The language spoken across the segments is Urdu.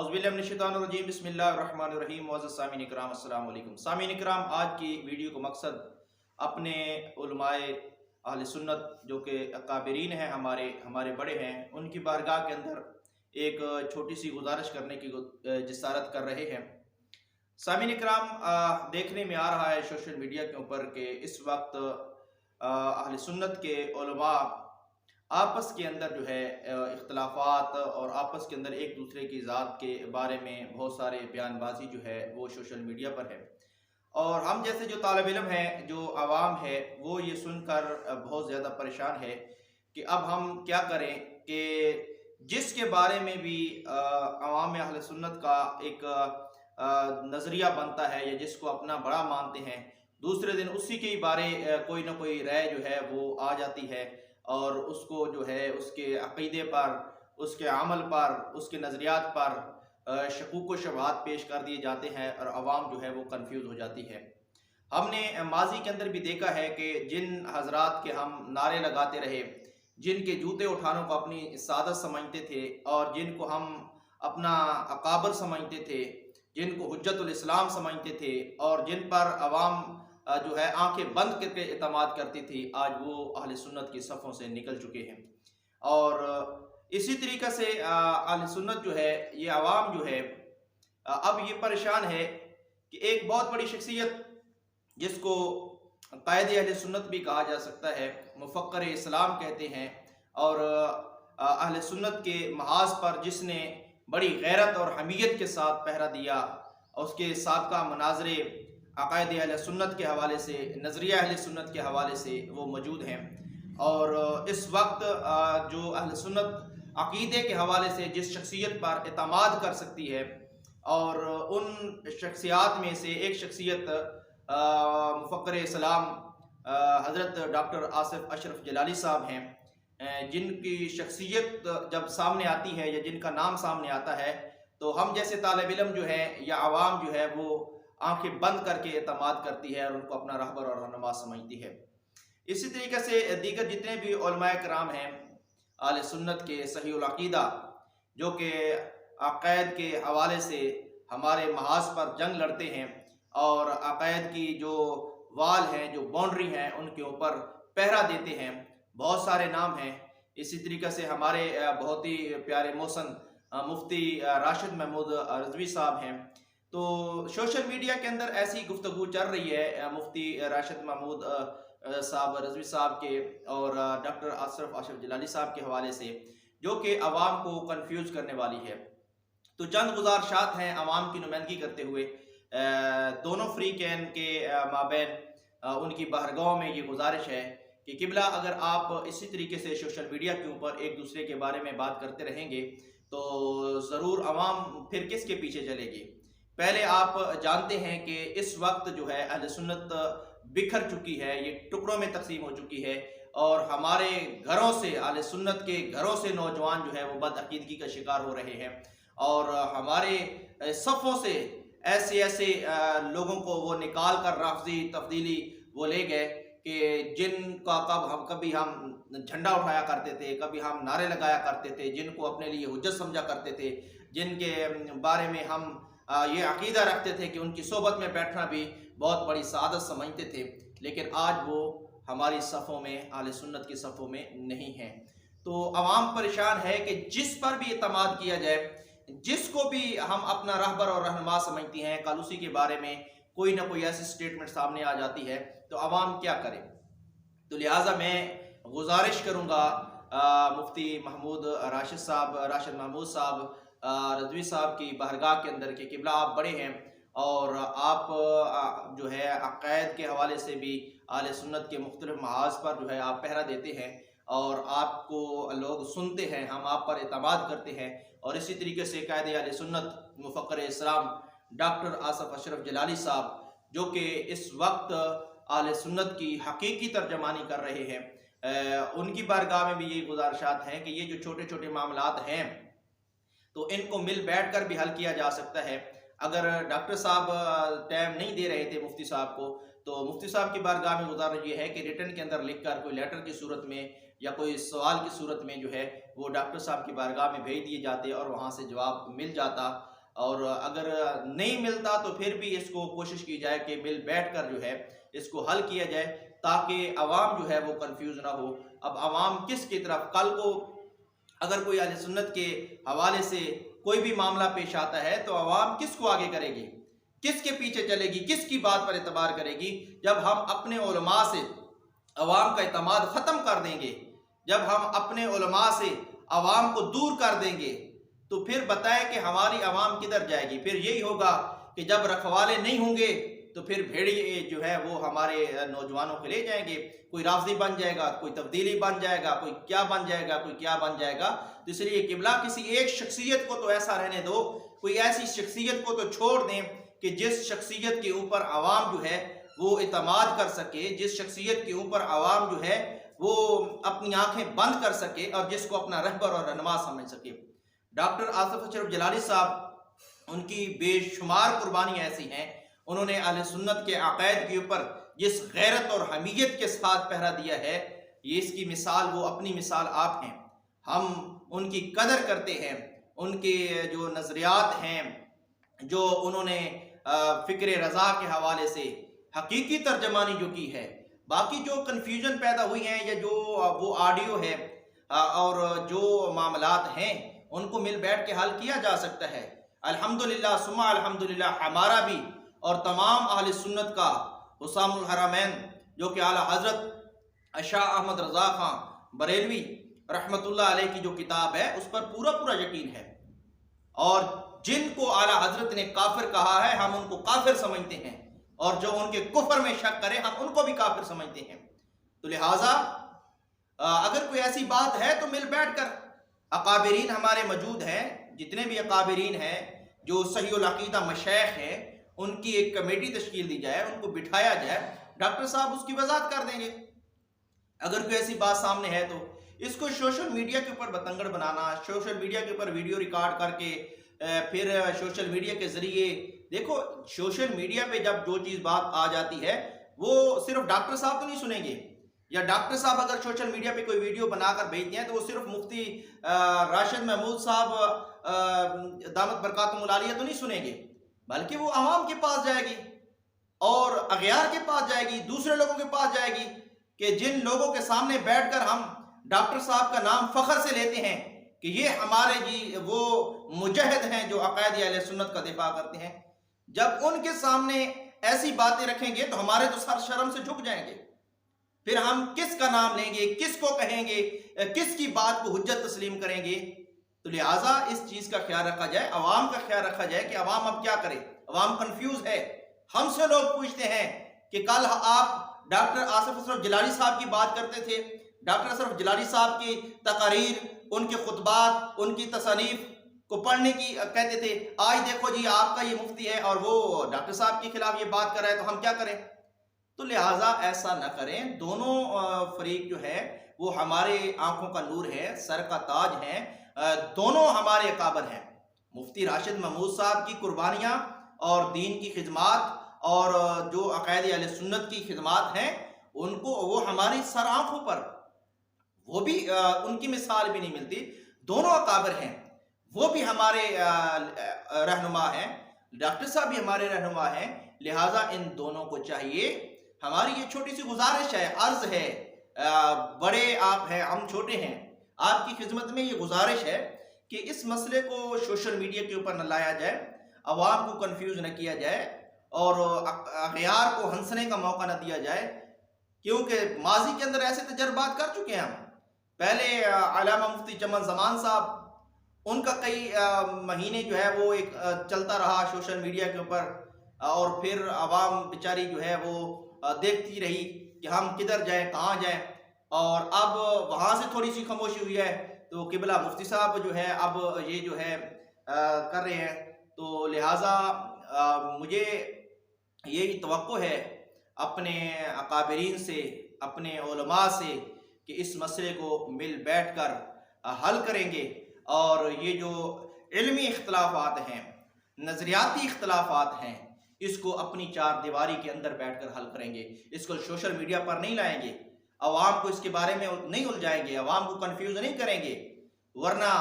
اعوذ باللہ من الشیطان الرجیم بسم اللہ الرحمن الرحیم معزز سامعین اکرام السلام علیکم سامعین اکرام، آج کی ویڈیو کا مقصد اپنے علماء اہل سنت جو کہ اکابرین ہیں، ہمارے بڑے ہیں، ان کی بارگاہ کے اندر ایک چھوٹی سی گزارش کرنے کی جسارت کر رہے ہیں۔ سامعین اکرام، دیکھنے میں آ رہا ہے سوشل میڈیا کے اوپر کہ اس وقت اہل سنت کے علماء آپس کے اندر جو ہے اختلافات اور آپس کے اندر ایک دوسرے کی ذات کے بارے میں بہت سارے بیان بازی جو ہے وہ سوشل میڈیا پر ہے، اور ہم جیسے جو طالب علم ہیں، جو عوام ہے، وہ یہ سن کر بہت زیادہ پریشان ہے کہ اب ہم کیا کریں کہ جس کے بارے میں بھی عوام اہل سنت کا ایک نظریہ بنتا ہے یا جس کو اپنا بڑا مانتے ہیں، دوسرے دن اسی کے بارے کوئی نہ کوئی رائے جو ہے وہ آ جاتی ہے، اور اس کو جو ہے اس کے عقیدے پر، اس کے عمل پر، اس کے نظریات پر شکوک و شبہات پیش کر دیے جاتے ہیں، اور عوام جو ہے وہ کنفیوز ہو جاتی ہے۔ ہم نے ماضی کے اندر بھی دیکھا ہے کہ جن حضرات کے ہم نعرے لگاتے رہے، جن کے جوتے اٹھانوں کو اپنی سعادت سمجھتے تھے، اور جن کو ہم اپنا اکابر سمجھتے تھے، جن کو حجت الاسلام سمجھتے تھے، اور جن پر عوام جو ہے آنکھیں بند کر کے اعتماد کرتی تھی، آج وہ اہل سنت کی صفوں سے نکل چکے ہیں۔ اور اسی طریقے سے اہل سنت جو ہے، یہ عوام جو ہے اب یہ پریشان ہے کہ ایک بہت بڑی شخصیت جس کو قائد اہل سنت بھی کہا جا سکتا ہے، مفکر اسلام کہتے ہیں، اور اہل سنت کے محاذ پر جس نے بڑی غیرت اور حمیت کے ساتھ پہرا دیا، اس کے سابقہ مناظرے عقائد اہل سنت کے حوالے سے، نظریہ اہل سنت کے حوالے سے وہ موجود ہیں، اور اس وقت جو اہل سنت عقیدے کے حوالے سے جس شخصیت پر اعتماد کر سکتی ہے، اور ان شخصیات میں سے ایک شخصیت مفکر اسلام حضرت ڈاکٹر آصف اشرف جلالی صاحب ہیں، جن کی شخصیت جب سامنے آتی ہے یا جن کا نام سامنے آتا ہے تو ہم جیسے طالب علم جو ہے یا عوام جو ہے وہ آنکھیں بند کر کے اعتماد کرتی ہے اور ان کو اپنا رہبر اور رہنما سمجھتی ہے۔ اسی طریقے سے دیگر جتنے بھی علماء کرام ہیں اہل سنت کے صحیح العقیدہ، جو کہ عقائد کے حوالے سے ہمارے محاذ پر جنگ لڑتے ہیں، اور عقائد کی جو وال ہیں، جو باؤنڈری ہیں، ان کے اوپر پہرا دیتے ہیں، بہت سارے نام ہیں۔ اسی طریقے سے ہمارے بہت ہی پیارے محسن مفتی راشد محمود رضوی صاحب ہیں۔ تو سوشل میڈیا کے اندر ایسی گفتگو چل رہی ہے مفتی راشد محمود صاحب رضوی صاحب کے اور ڈاکٹر آصف اشرف جلالی صاحب کے حوالے سے، جو کہ عوام کو کنفیوز کرنے والی ہے۔ تو چند گزارشات ہیں عوام کی نمائندگی کرتے ہوئے، دونوں فریقین کے مابین ان کی بارگاہوں میں یہ گزارش ہے کہ قبلہ، اگر آپ اسی طریقے سے سوشل میڈیا کے اوپر ایک دوسرے کے بارے میں بات کرتے رہیں گے تو ضرور عوام پھر کس کے پیچھے چلے گی۔ پہلے آپ جانتے ہیں کہ اس وقت جو ہے اہل سنت بکھر چکی ہے، یہ ٹکڑوں میں تقسیم ہو چکی ہے، اور ہمارے گھروں سے، اہل سنت کے گھروں سے نوجوان جو ہے وہ بد عقیدگی کا شکار ہو رہے ہیں، اور ہمارے صفوں سے ایسے لوگوں کو وہ نکال کر رافضی تفضیلی وہ لے گئے کہ جن کا کبھی ہم جھنڈا اٹھایا کرتے تھے، کبھی ہم نعرے لگایا کرتے تھے، جن کو اپنے لیے حجت سمجھا کرتے تھے، جن کے بارے میں ہم یہ عقیدہ رکھتے تھے کہ ان کی صحبت میں بیٹھنا بھی بہت بڑی سعادت سمجھتے تھے، لیکن آج وہ ہماری صفوں میں، اہل سنت کی صفوں میں نہیں ہیں۔ تو عوام پریشان ہے کہ جس پر بھی اعتماد کیا جائے، جس کو بھی ہم اپنا رہبر اور رہنما سمجھتی ہیں، کل اسی کے بارے میں کوئی نہ کوئی ایسی سٹیٹمنٹ سامنے آ جاتی ہے، تو عوام کیا کرے؟ تو لہٰذا میں گزارش کروں گا مفتی راشد محمود صاحب رضوی صاحب کی بارگاہ کے اندر کہ قبلہ، آپ بڑے ہیں، اور آپ جو ہے عقائد کے حوالے سے بھی اہل سنت کے مختلف محاذ پر جو ہے آپ پہرا دیتے ہیں، اور آپ کو لوگ سنتے ہیں، ہم آپ پر اعتماد کرتے ہیں، اور اسی طریقے سے قائد اہل سنت مفکر اسلام ڈاکٹر آصف اشرف جلالی صاحب، جو کہ اس وقت اہل سنت کی حقیقی ترجمانی کر رہے ہیں، ان کی بارگاہ میں بھی یہ گزارشات ہیں کہ یہ جو چھوٹے چھوٹے معاملات ہیں تو ان کو مل بیٹھ کر بھی حل کیا جا سکتا ہے۔ اگر ڈاکٹر صاحب ٹائم نہیں دے رہے تھے مفتی صاحب کو، تو مفتی صاحب کی بارگاہ میں گزارش یہ ہے کہ ریٹن کے اندر لکھ کر کوئی لیٹر کی صورت میں یا کوئی سوال کی صورت میں جو ہے وہ ڈاکٹر صاحب کی بارگاہ میں بھیج دیے جاتے اور وہاں سے جواب مل جاتا، اور اگر نہیں ملتا تو پھر بھی اس کو کوشش کی جائے کہ مل بیٹھ کر جو ہے اس کو حل کیا جائے، تاکہ عوام جو ہے وہ کنفیوز نہ ہو۔ اب عوام کس کی طرف، کل کو اگر کوئی اہل سنت کے حوالے سے کوئی بھی معاملہ پیش آتا ہے تو عوام کس کو آگے کرے گی، کس کے پیچھے چلے گی، کس کی بات پر اعتبار کرے گی؟ جب ہم اپنے علماء سے عوام کا اعتماد ختم کر دیں گے، جب ہم اپنے علماء سے عوام کو دور کر دیں گے، تو پھر بتائیں کہ ہماری عوام کدھر جائے گی؟ پھر یہی ہوگا کہ جب رکھوالے نہیں ہوں گے تو پھر بھیڑیے جو ہے وہ ہمارے نوجوانوں کو لے جائیں گے، کوئی رافضی بن جائے گا، کوئی تبدیلی بن جائے گا، کوئی کیا بن جائے گا، کوئی کیا بن جائے گا۔ تو اس لیے قبلہ کسی ایک شخصیت کو تو ایسا رہنے دو، کوئی ایسی شخصیت کو تو چھوڑ دیں کہ جس شخصیت کے اوپر عوام جو ہے وہ اعتماد کر سکے، جس شخصیت کے اوپر عوام جو ہے وہ اپنی آنکھیں بند کر سکے اور جس کو اپنا رہبر اور رہنما سمجھ سکے۔ ڈاکٹر آصف اشرف جلالی صاحب، ان کی بے شمار قربانیاں ایسی ہیں، انہوں نے اہل سنت کے عقائد کے اوپر جس غیرت اور حمیت کے ساتھ پہرا دیا ہے، یہ اس کی مثال، وہ اپنی مثال آپ ہیں۔ ہم ان کی قدر کرتے ہیں، ان کے جو نظریات ہیں، جو انہوں نے فکر رضا کے حوالے سے حقیقی ترجمانی جو کی ہے۔ باقی جو کنفیوژن پیدا ہوئی ہیں یا جو وہ آڈیو ہے اور جو معاملات ہیں، ان کو مل بیٹھ کے حل کیا جا سکتا ہے۔ الحمدللہ ثم الحمدللہ، ہمارا بھی اور تمام اہل سنت کا حسام الحرمین جو کہ اعلیٰ حضرت شاہ احمد رضا خان بریلوی رحمۃ اللہ علیہ کی جو کتاب ہے اس پر پورا یقین ہے، اور جن کو اعلیٰ حضرت نے کافر کہا ہے ہم ان کو کافر سمجھتے ہیں، اور جو ان کے کفر میں شک کرے ہم ان کو بھی کافر سمجھتے ہیں۔ تو لہٰذا اگر کوئی ایسی بات ہے تو مل بیٹھ کر، اکابرین ہمارے موجود ہیں، جتنے بھی اکابرین ہیں جو صحیح العقیدہ مشائخ ہیں، ان کی ایک کمیٹی تشکیل دی جائے، ان کو بٹھایا جائے، ڈاکٹر صاحب اس کی وضاحت کر دیں گے۔ اگر کوئی ایسی بات سامنے ہے تو اس کو سوشل میڈیا کے اوپر بتنگڑ بنانا، سوشل میڈیا کے اوپر ویڈیو ریکارڈ کر کے پھر سوشل میڈیا کے ذریعے، دیکھو سوشل میڈیا پہ جب جو چیز بات آ جاتی ہے وہ صرف ڈاکٹر صاحب تو نہیں سنیں گے، یا ڈاکٹر صاحب اگر سوشل میڈیا پہ کوئی ویڈیو بنا کر بھیجتے ہیں تو وہ صرف مفتی راشد محمود صاحب دامت برکاتہم العالیہ تو نہیں سنیں گے، بلکہ وہ عوام کے پاس جائے گی اور اغیار کے پاس جائے گی، دوسرے لوگوں کے پاس جائے گی، کہ جن لوگوں کے سامنے بیٹھ کر ہم ڈاکٹر صاحب کا نام فخر سے لیتے ہیں کہ یہ ہمارے وہ مجاہد ہیں جو عقائد اہل سنت کا دفاع کرتے ہیں، جب ان کے سامنے ایسی باتیں رکھیں گے تو ہمارے تو سر شرم سے جھک جائیں گے، پھر ہم کس کا نام لیں گے، کس کو کہیں گے، کس کی بات کو حجت تسلیم کریں گے؟ تو لہٰذا اس چیز کا خیال رکھا جائے، عوام کا خیال رکھا جائے کہ عوام اب کیا کرے۔ عوام کنفیوز ہے، ہم سے لوگ پوچھتے ہیں کہ کل آپ ڈاکٹر آصف اشرف جلالی صاحب کی بات کرتے تھے، ڈاکٹر اشرف جلالی صاحب کی تقاریر، ان کے خطبات، ان کی تصانیف کو پڑھنے کی کہتے تھے، آج دیکھو جی آپ کا یہ مفتی ہے اور وہ ڈاکٹر صاحب کے خلاف یہ بات کر رہا ہے، تو ہم کیا کریں؟ تو لہٰذا ایسا نہ کریں، دونوں فریق جو ہے وہ ہمارے آنکھوں کا نور ہے، سر کا تاج ہیں، دونوں ہمارے اکابر ہیں۔ مفتی راشد محمود صاحب کی قربانیاں اور دین کی خدمات اور جو عقائد اہل سنت کی خدمات ہیں، ان کو وہ ہماری سر آنکھوں پر، وہ بھی ان کی مثال بھی نہیں ملتی، دونوں اکابر ہیں، وہ بھی ہمارے رہنما ہیں، ڈاکٹر صاحب بھی ہمارے رہنما ہیں، لہٰذا ان دونوں کو چاہیے، ہماری یہ چھوٹی سی گزارش ہے، عرض ہے، بڑے آپ ہیں، ہم چھوٹے ہیں، آپ کی خدمت میں یہ گزارش ہے کہ اس مسئلے کو سوشل میڈیا کے اوپر نہ لایا جائے، عوام کو کنفیوز نہ کیا جائے اور اغیار کو ہنسنے کا موقع نہ دیا جائے، کیونکہ ماضی کے اندر ایسے تجربات کر چکے ہیں ہم۔ پہلے علامہ مفتی چمن زمان صاحب، ان کا کئی مہینے جو ہے وہ ایک چلتا رہا سوشل میڈیا کے اوپر، اور پھر عوام بیچاری جو ہے وہ دیکھتی رہی کہ ہم کدھر جائیں، کہاں جائیں، اور اب وہاں سے تھوڑی سی خاموشی ہوئی ہے تو قبلہ مفتی صاحب جو ہے اب یہ جو ہے کر رہے ہیں، تو لہٰذا مجھے یہی توقع ہے اپنے اکابرین سے، اپنے علماء سے، کہ اس مسئلے کو مل بیٹھ کر حل کریں گے، اور یہ جو علمی اختلافات ہیں، نظریاتی اختلافات ہیں، اس کو اپنی چار دیواری کے اندر بیٹھ کر حل کریں گے، اس کو سوشل میڈیا پر نہیں لائیں گے، عوام کو اس کے بارے میں نہیں الجھائیں گے، عوام کو کنفیوز نہیں کریں گے، ورنہ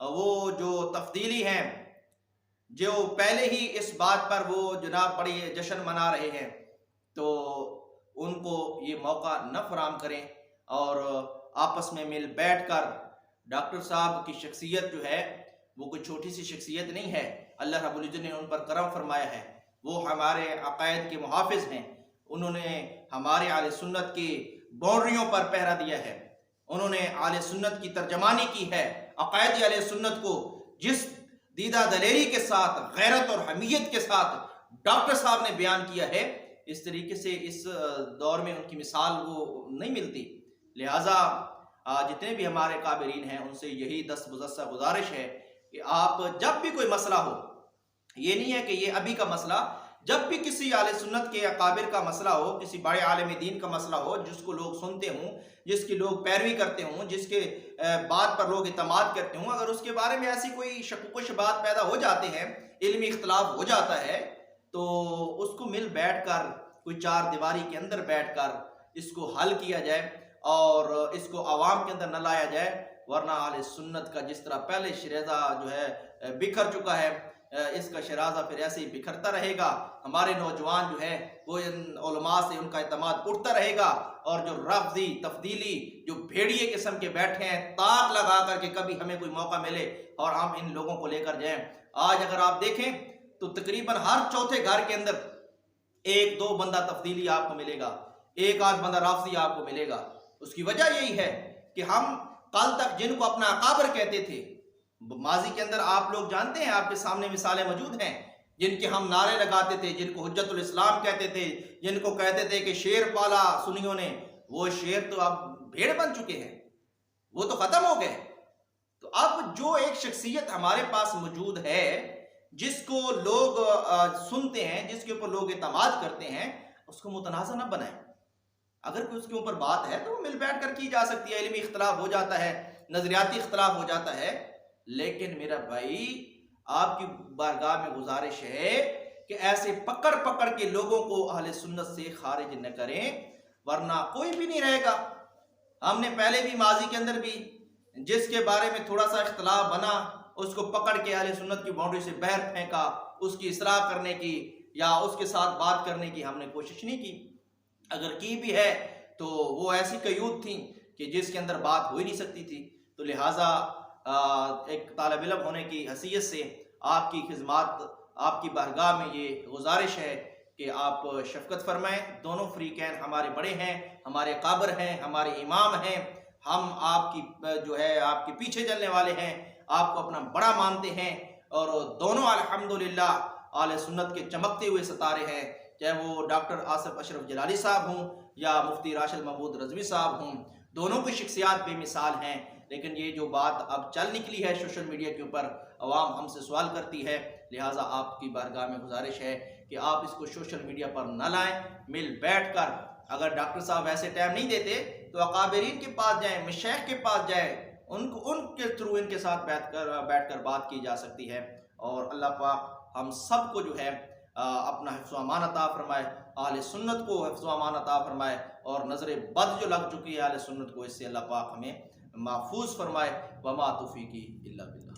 وہ جو تفضیلی ہیں، جو پہلے ہی اس بات پر وہ جناب بڑی جشن منا رہے ہیں، تو ان کو یہ موقع نہ فراہم کریں اور آپس میں مل بیٹھ کر ڈاکٹر صاحب کی شخصیت جو ہے وہ کوئی چھوٹی سی شخصیت نہیں ہے، اللہ رب العزت نے ان پر کرم فرمایا ہے، وہ ہمارے عقائد کے محافظ ہیں، انہوں نے ہمارے اہل سنت کی باؤنڈریوں پر پہرا دیا ہے، انہوں نے اہل سنت کی ترجمانی کی ہے، عقائد اہل سنت کو جس دیدہ دلیری کے ساتھ، غیرت اور حمیت کے ساتھ ڈاکٹر صاحب نے بیان کیا ہے، اس طریقے سے اس دور میں ان کی مثال وہ نہیں ملتی۔ لہٰذا جتنے بھی ہمارے قابرین ہیں ان سے یہی دست گزارش ہے کہ آپ جب بھی کوئی مسئلہ ہو، یہ نہیں ہے کہ یہ ابھی کا مسئلہ، جب بھی کسی اہل سنت کے اکابر کا مسئلہ ہو، کسی بڑے عالم دین کا مسئلہ ہو جس کو لوگ سنتے ہوں، جس کی لوگ پیروی کرتے ہوں، جس کے بات پر لوگ اعتماد کرتے ہوں، اگر اس کے بارے میں ایسی کوئی شک و شبہات پیدا ہو جاتے ہیں، علمی اختلاف ہو جاتا ہے، تو اس کو مل بیٹھ کر کوئی چار دیواری کے اندر بیٹھ کر اس کو حل کیا جائے اور اس کو عوام کے اندر نہ لایا جائے، ورنہ اہل سنت کا جس طرح پہلے شیرازہ جو ہے بکھر چکا ہے، اس کا شیرازہ پھر ایسے ہی بکھرتا رہے گا، ہمارے نوجوان جو ہے وہ ان علماء سے ان کا اعتماد اٹھتا رہے گا، اور جو رفضی تفضیلی جو بھیڑیے قسم کے بیٹھے ہیں تاک لگا کر کے کبھی ہمیں کوئی موقع ملے اور ہم ان لوگوں کو لے کر جائیں، آج اگر آپ دیکھیں تو تقریباً ہر چوتھے گھر کے اندر ایک دو بندہ تفضیلی آپ کو ملے گا، ایک آدھ بندہ رافضی آپ کو ملے گا۔ اس کی وجہ یہی ہے کہ ہم کل تک جن کو اپنا اکابر کہتے تھے، ماضی کے اندر آپ لوگ جانتے ہیں، آپ کے سامنے مثالیں موجود ہیں، جن کے ہم نعرے لگاتے تھے، جن کو حجت الاسلام کہتے تھے، جن کو کہتے تھے کہ شیر پالا سنیوں نے، وہ شیر تو اب بھیڑ بن چکے ہیں، وہ تو ختم ہو گئے۔ تو اب جو ایک شخصیت ہمارے پاس موجود ہے جس کو لوگ سنتے ہیں، جس کے اوپر لوگ اعتماد کرتے ہیں، اس کو متنازع نہ بنائیں۔ اگر کوئی اس کے اوپر بات ہے تو وہ مل بیٹھ کر کی جا سکتی ہے، علمی اختلاف ہو جاتا ہے، نظریاتی اختلاف ہو جاتا ہے، لیکن میرا بھائی آپ کی بارگاہ میں گزارش ہے کہ ایسے پکڑ پکڑ کے لوگوں کو اہل سنت سے خارج نہ کریں، ورنہ کوئی بھی نہیں رہے گا۔ ہم نے پہلے بھی ماضی کے اندر بھی جس کے بارے میں تھوڑا سا اختلاف بنا اس کو پکڑ کے اہل سنت کی باؤنڈری سے باہر پھینکا، اس کی اصلاح کرنے کی یا اس کے ساتھ بات کرنے کی ہم نے کوشش نہیں کی، اگر کی بھی ہے تو وہ ایسی قیود تھیں کہ جس کے اندر بات ہو ہی نہیں سکتی تھی۔ تو لہٰذا ایک طالب علم ہونے کی حیثیت سے آپ کی خدمات، آپ کی بارگاہ میں یہ گزارش ہے کہ آپ شفقت فرمائیں، دونوں فریقین ہمارے بڑے ہیں، ہمارے قابر ہیں، ہمارے امام ہیں، ہم آپ کی جو ہے آپ کے پیچھے چلنے والے ہیں، آپ کو اپنا بڑا مانتے ہیں، اور دونوں الحمدللہ اہل سنت کے چمکتے ہوئے ستارے ہیں، چاہے وہ ڈاکٹر آصف اشرف جلالی صاحب ہوں یا مفتی راشد محمود رضوی صاحب ہوں، دونوں کی شخصیات بے مثال ہیں۔ لیکن یہ جو بات اب چل نکلی ہے سوشل میڈیا کے اوپر، عوام ہم سے سوال کرتی ہے، لہٰذا آپ کی بارگاہ میں گزارش ہے کہ آپ اس کو سوشل میڈیا پر نہ لائیں، مل بیٹھ کر، اگر ڈاکٹر صاحب ایسے ٹائم نہیں دیتے تو اکابرین کے پاس جائیں، مشائخ کے پاس جائیں، ان کے تھرو ان کے ساتھ بیٹھ کر بات کی جا سکتی ہے، اور اللہ پاک ہم سب کو جو ہے اپنا حفظ و امان عطا فرمائے، اہل سنت کو حفظ و امان عطا فرمائے، اور نظر بد جو لگ چکی ہے اہل سنت کو، اس سے اللہ پاک ہمیں محفوظ فرمائے۔ وما توفیقی الا باللہ۔